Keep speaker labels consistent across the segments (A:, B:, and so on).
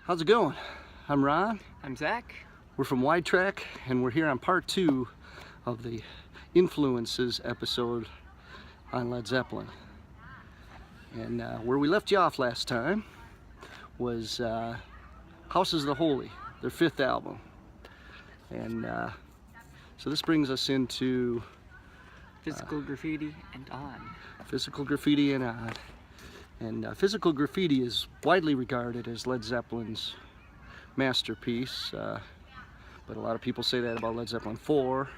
A: How's it going? I'm Ron.
B: I'm Zach.
A: We're from Widetrack, and we're here on part 2 of the Influences episode on Led Zeppelin. And where we left you off last time was Houses of the Holy, their 5th album. And so this brings us into
B: Physical Graffiti and On.
A: Physical Graffiti and On. And Physical Graffiti is widely regarded as Led Zeppelin's masterpiece, but a lot of people say that about Led Zeppelin 4,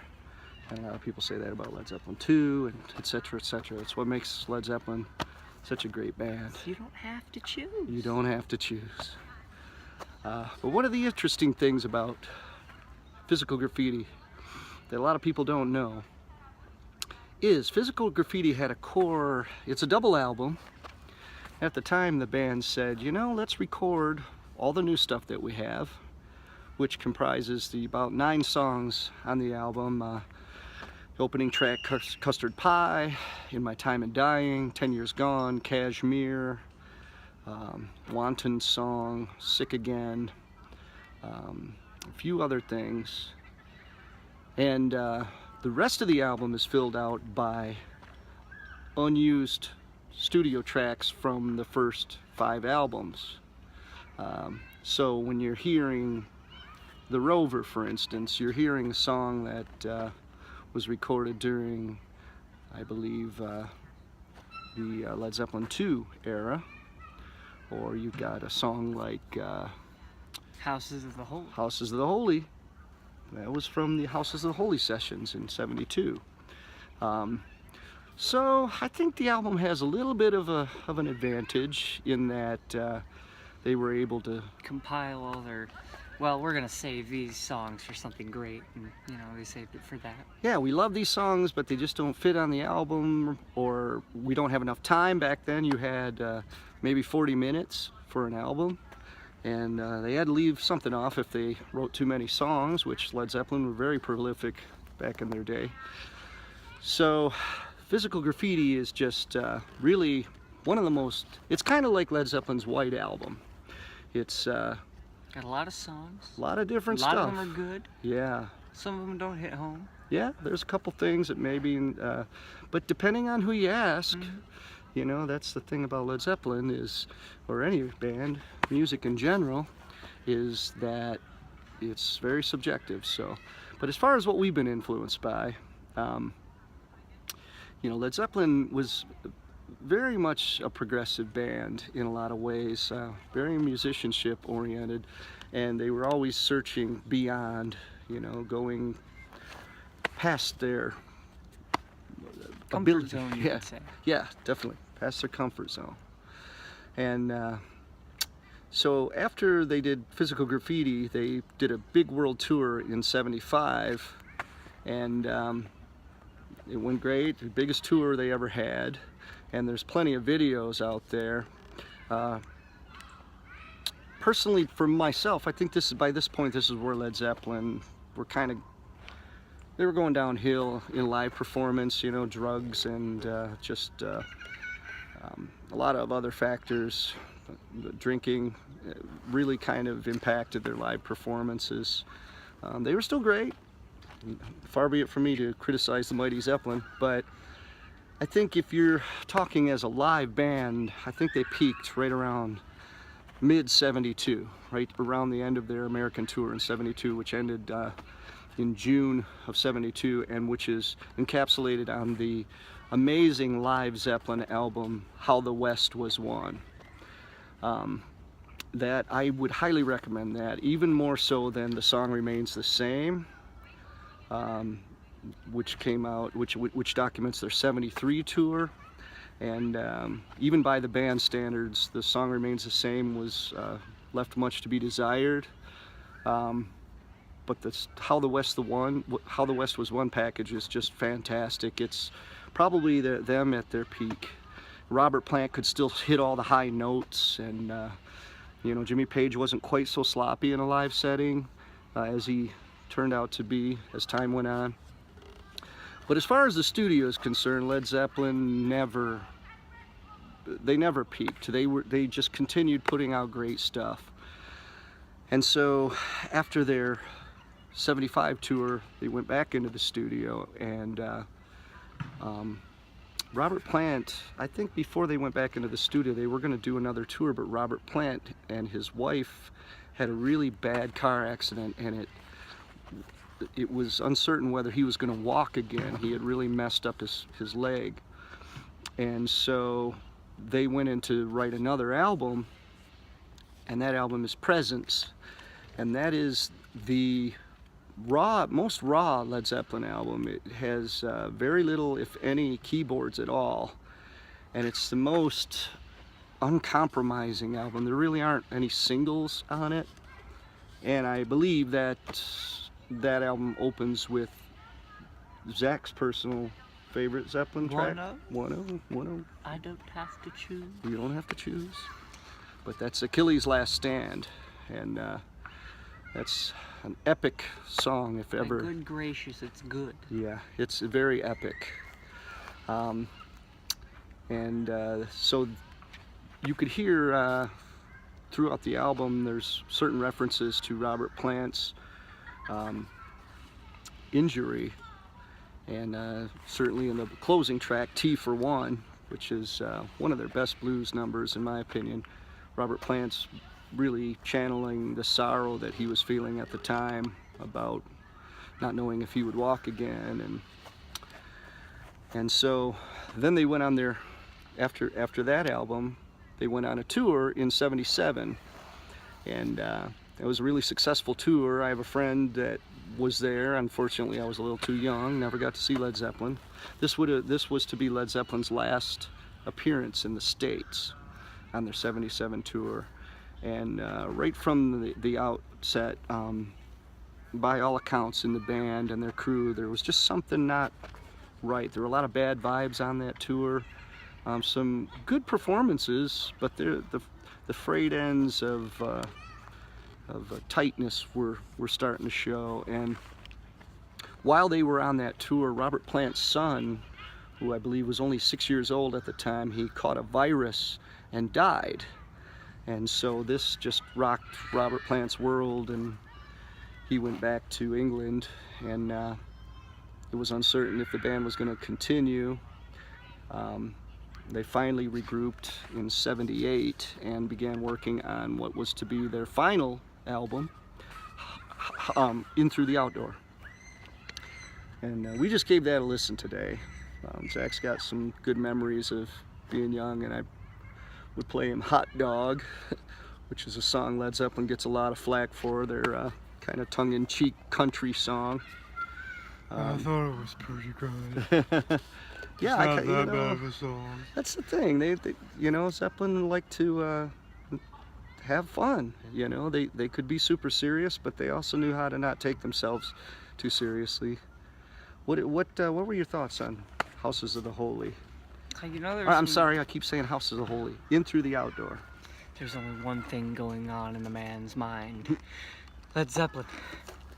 A: and a lot of people say that about Led Zeppelin 2, and etc., etc. It's what makes Led Zeppelin such a great band.
B: You don't have to choose.
A: You don't have to choose. But one of the interesting things about Physical Graffiti that a lot of people don't know is Physical Graffiti had a core, it's a double album. At the time, the band said, you know, let's record all the new stuff that we have, which comprises the about 9 songs on the album. The opening track, Custard Pie, In My Time and Dying, 10 Years Gone, Cashmere, Wanton Song, Sick Again, a few other things. And the rest of the album is filled out by unused studio tracks from the first 5 albums. So when you're hearing The Rover, for instance, you're hearing a song that was recorded during, I believe, the Led Zeppelin 2 era. Or you've got a song like
B: Houses of the Holy.
A: Houses of the Holy. That was from the Houses of the Holy sessions in '72. So I think the album has a little bit of an advantage in that they were able to
B: compile all their, well, we're gonna save these songs for something great, and you know, they saved it for that.
A: Yeah, we love these songs, but they just don't fit on the album, or we don't have enough time. Back then you had maybe 40 minutes for an album, and they had to leave something off if they wrote too many songs, which Led Zeppelin were very prolific back in their day. So Physical Graffiti is just really one of the most, it's kind of like Led Zeppelin's White Album. It's got
B: a lot of songs,
A: a lot of different
B: stuff.
A: stuff.
B: A lot of them are good.
A: Yeah.
B: Some of them don't hit home.
A: Yeah, there's a couple things that maybe, but depending on who you ask, you know, that's the thing about Led Zeppelin is, or any band, music in general, is that it's very subjective. So, but as far as what we've been influenced by, you know, Led Zeppelin was very much a progressive band in a lot of ways, very musicianship oriented, and they were always searching beyond, you know, going past their
B: comfort zone, you could say.
A: Yeah, definitely, past their comfort zone. And so after they did Physical Graffiti, they did a big world tour in '75, and it went great, the biggest tour they ever had, and there's plenty of videos out there. Personally, for myself, I think this is, by this point, this is where Led Zeppelin were kind of, they were going downhill in live performance, you know, drugs and just a lot of other factors. Drinking really kind of impacted their live performances. They were still great. Far be it from me to criticize the mighty Zeppelin, but I think if you're talking as a live band, I think they peaked right around mid-'72, right around the end of their American tour in '72, which ended in June of '72, and which is encapsulated on the amazing live Zeppelin album, How the West Was Won. That I would highly recommend that, even more so than The Song Remains the Same, which came out, which documents their '73 tour, and even by the band standards, The Song Remains the Same was left much to be desired. But this How the West Was Won package is just fantastic. It's probably them at their peak. Robert Plant could still hit all the high notes, and you know, Jimmy Page wasn't quite so sloppy in a live setting as he turned out to be as time went on. But as far as the studio is concerned, Led Zeppelin never peaked. They just continued putting out great stuff. And so after their 75 tour, they went back into the studio, and Robert Plant, I think before they went back into the studio, they were going to do another tour, but Robert Plant and his wife had a really bad car accident, and it was uncertain whether he was going to walk again. He had really messed up his leg. And so they went in to write another album, and that album is Presence. And that is the most raw Led Zeppelin album. It has very little, if any, keyboards at all. And it's the most uncompromising album. There really aren't any singles on it. And I believe that that album opens with Zach's personal favorite Zeppelin track. One oh.
B: I don't have to choose.
A: You don't have to choose. But that's Achilles' Last Stand. And that's an epic song, if ever.
B: My good gracious, it's good.
A: Yeah, it's very epic. So you could hear throughout the album, there's certain references to Robert Plant's injury, and certainly in the closing track, T for One, which is one of their best blues numbers in my opinion. Robert Plant's really channeling the sorrow that he was feeling at the time about not knowing if he would walk again, and so then they went on their after that album, they went on a tour in '77, and it was a really successful tour. I have a friend that was there. Unfortunately, I was a little too young, never got to see Led Zeppelin. This was to be Led Zeppelin's last appearance in the States on their '77 tour. And right from the outset, by all accounts in the band and their crew, there was just something not right. There were a lot of bad vibes on that tour. Some good performances, but the frayed ends of tightness were starting to show. And while they were on that tour, Robert Plant's son, who I believe was only 6 years old at the time, he caught a virus and died. And so this just rocked Robert Plant's world, and he went back to England, and it was uncertain if the band was going to continue. They finally regrouped in '78 and began working on what was to be their final album, In Through the Outdoor. And we just gave that a listen today. Zach's got some good memories of being young, and I would play him Hot Dog, which is a song Led Zeppelin gets a lot of flack for. Their kind of tongue-in-cheek country song.
C: I thought it was pretty good.
A: Yeah,
C: it's not that bad of a song.
A: That's the thing. They Zeppelin like to have fun. They could be super serious, but they also knew how to not take themselves too seriously. What were your thoughts on Houses of the Holy? I'm sorry, I keep saying Houses of the Holy. In Through the Outdoor.
B: There's only one thing going on in the man's mind. Led Zeppelin,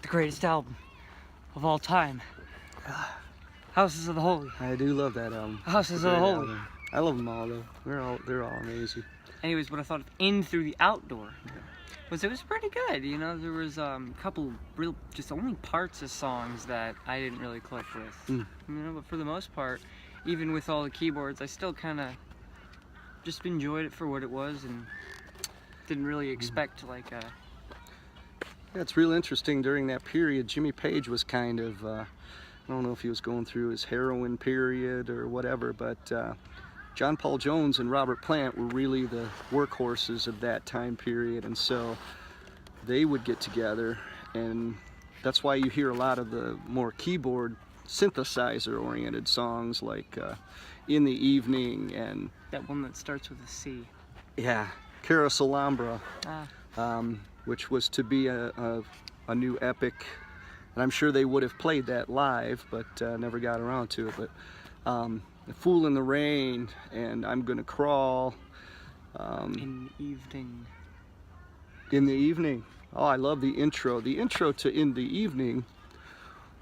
B: the greatest album of all time. Houses of the Holy.
A: I do love that album.
B: Houses of the Holy.
A: Album. I love them all though. They're all amazing.
B: Anyways, what I thought of In Through the Outdoor was it was pretty good. There was a couple just only parts of songs that I didn't really click with. But for the most part, even with all the keyboards, I still kind of just enjoyed it for what it was and didn't really expect like a...
A: Yeah, it's real interesting. During that period, Jimmy Page was kind of, I don't know if he was going through his heroin period or whatever, but John Paul Jones and Robert Plant were really the workhorses of that time period, and so they would get together, and that's why you hear a lot of the more keyboard synthesizer-oriented songs like In the Evening and...
B: That one that starts with a C.
A: Yeah, Carousel Alhambra, which was to be a new epic, and I'm sure they would have played that live, but never got around to it. But Fool in the Rain and I'm Gonna Crawl.
B: In the Evening.
A: In the Evening. Oh, I love the intro. The intro to In the Evening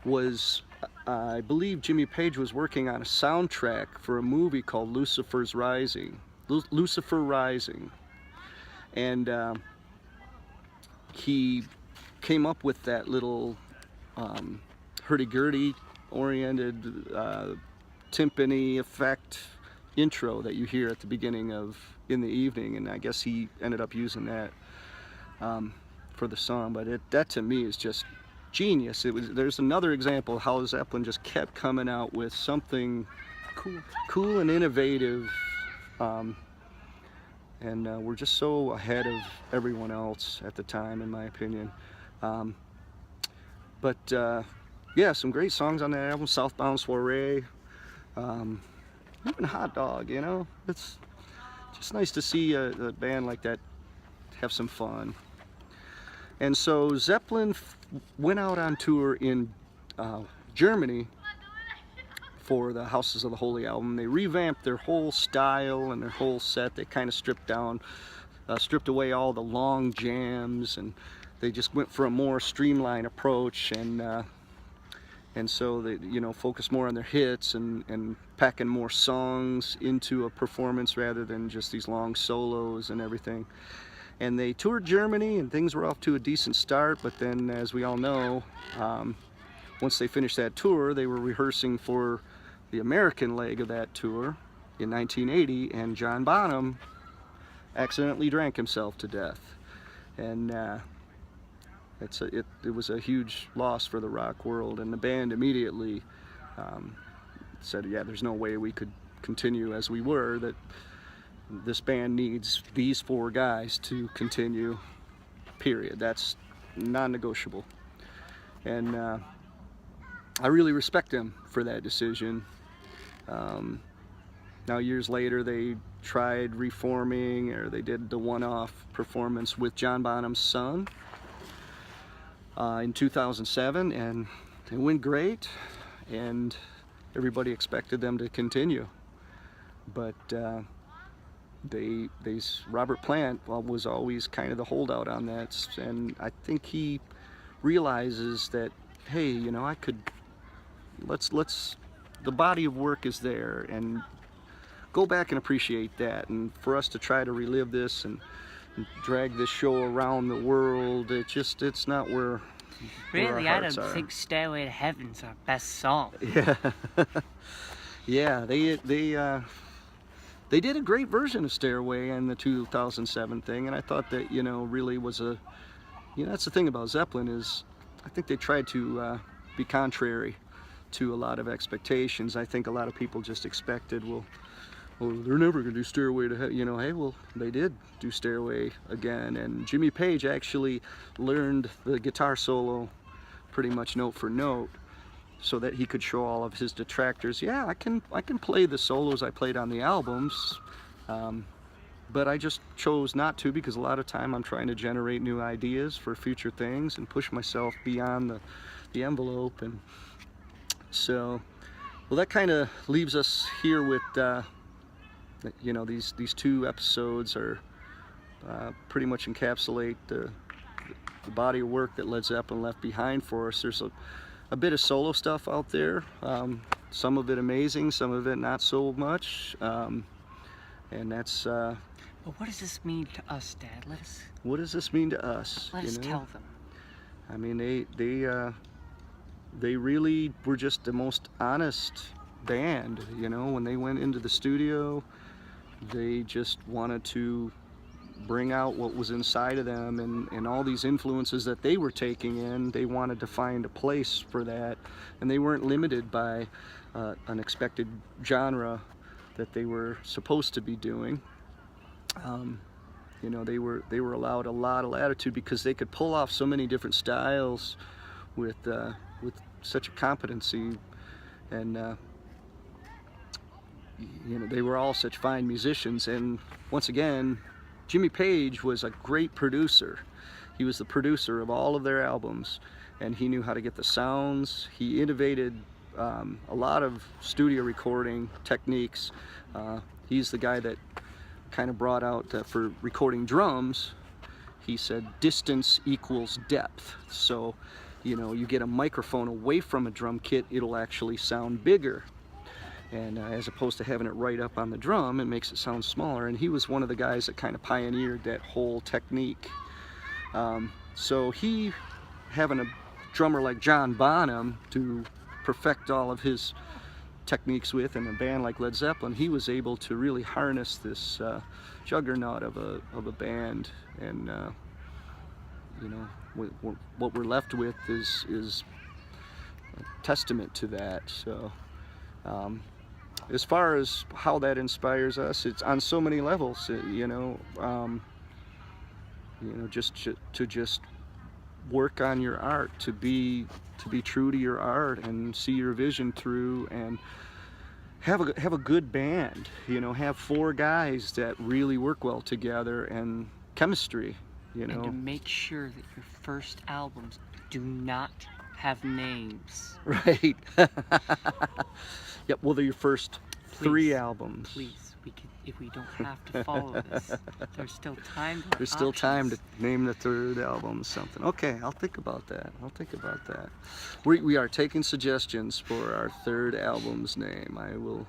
A: was, I believe Jimmy Page was working on a soundtrack for a movie called Lucifer Rising. And he came up with that little hurdy-gurdy oriented timpani effect intro that you hear at the beginning of In the Evening, and I guess he ended up using that for the song. But that to me is just genius. There's another example of how Zeppelin just kept coming out with something cool and innovative, and we're just so ahead of everyone else at the time, in my opinion. Yeah, some great songs on that album. Southbound Soiree, even Hot Dog, you know. It's just nice to see a band like that have some fun. And so Zeppelin went out on tour in Germany for the Houses of the Holy album. They revamped their whole style and their whole set. They kind of stripped away all the long jams, and they just went for a more streamlined approach, and so they, you know, focused more on their hits and packing more songs into a performance rather than just these long solos and everything. And they toured Germany, and things were off to a decent start, but then, as we all know, once they finished that tour, they were rehearsing for the American leg of that tour in 1980, and John Bonham accidentally drank himself to death. And it was a huge loss for the rock world, and the band immediately said, yeah, there's no way we could continue as we were, that this band needs these 4 guys to continue, period. That's non-negotiable. And I really respect them for that decision. Now, years later, they tried reforming, or they did the one-off performance with John Bonham's son in 2007, and it went great, and everybody expected them to continue. But Robert Plant was always kind of the holdout on that, and I think he realizes that, hey, you know, the body of work is there, and go back and appreciate that. And for us to try to relive this and drag this show around the world, it's not where
B: Really,
A: our
B: I
A: hearts
B: don't
A: are.
B: think Stairway to Heaven's our best song.
A: Yeah. Yeah, they did a great version of Stairway in the 2007 thing, and I thought that, you know, really was that's the thing about Zeppelin, is I think they tried to be contrary to a lot of expectations. I think a lot of people just expected, well, they're never going to do Stairway to Heaven. You know, hey, well, they did do Stairway again, and Jimmy Page actually learned the guitar solo pretty much note for note, so that he could show all of his detractors, yeah, I can play the solos I played on the albums, but I just chose not to, because a lot of time I'm trying to generate new ideas for future things and push myself beyond the envelope. And so, well, that kind of leaves us here with, you know, these 2 episodes are pretty much encapsulate the body of work that Led Zeppelin left behind for us. There's a bit of solo stuff out there, some of it amazing, some of it not so much, and that's
B: But what does this mean to us, Dad?
A: what does this mean to us?
B: Let us tell them.
A: I mean, they really were just the most honest band, you know. When they went into the studio, they just wanted to bring out what was inside of them, and all these influences that they were taking in, they wanted to find a place for that, and they weren't limited by an expected genre that they were supposed to be doing. You know, they were allowed a lot of latitude, because they could pull off so many different styles with such a competency, and you know, they were all such fine musicians. And once again, Jimmy Page was a great producer. He was the producer of all of their albums, and he knew how to get the sounds. He innovated a lot of studio recording techniques. He's the guy that kind of brought out, for recording drums, he said distance equals depth. So, you know, you get a microphone away from a drum kit, it'll actually sound bigger. And as opposed to having it right up on the drum, it makes it sound smaller. And he was one of the guys that kind of pioneered that whole technique. So he, having a drummer like John Bonham to perfect all of his techniques with, and a band like Led Zeppelin, he was able to really harness this juggernaut of a band, and you know, what we're left with is a testament to that. So as far as how that inspires us, it's on so many levels, you know, just to work on your art, to be true to your art and see your vision through, and have a good band, you know, have 4 guys that really work well together, and chemistry, you know.
B: And to make sure that your first albums do not have names.
A: Right. Yep, well, they're your first 3 albums.
B: Please, if we don't have to follow this, there's still time.
A: There's still time to name the 3rd album something. Okay, I'll think about that. We are taking suggestions for our 3rd album's name. I will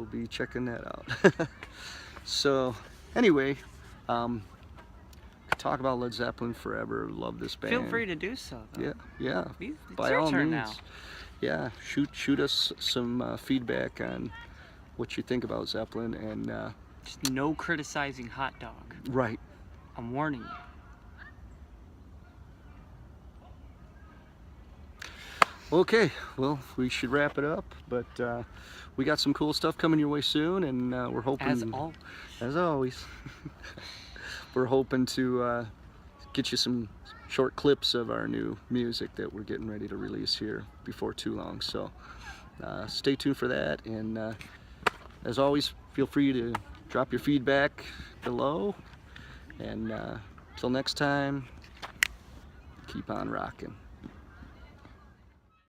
A: be checking that out. So, anyway, could talk about Led Zeppelin forever. Love this band.
B: Feel free to do so, though.
A: Yeah.
B: It's
A: By
B: your
A: all
B: turn
A: means.
B: now.
A: Yeah, shoot us some feedback on what you think about Zeppelin, and
B: Just no criticizing Hot Dog.
A: right.
B: I'm warning you.
A: Okay, well, we should wrap it up, but we got some cool stuff coming your way soon, and we're hoping, as always, we're hoping to get you some short clips of our new music that we're getting ready to release here before too long. So stay tuned for that, and as always, feel free to drop your feedback below, and till next time, keep on rocking.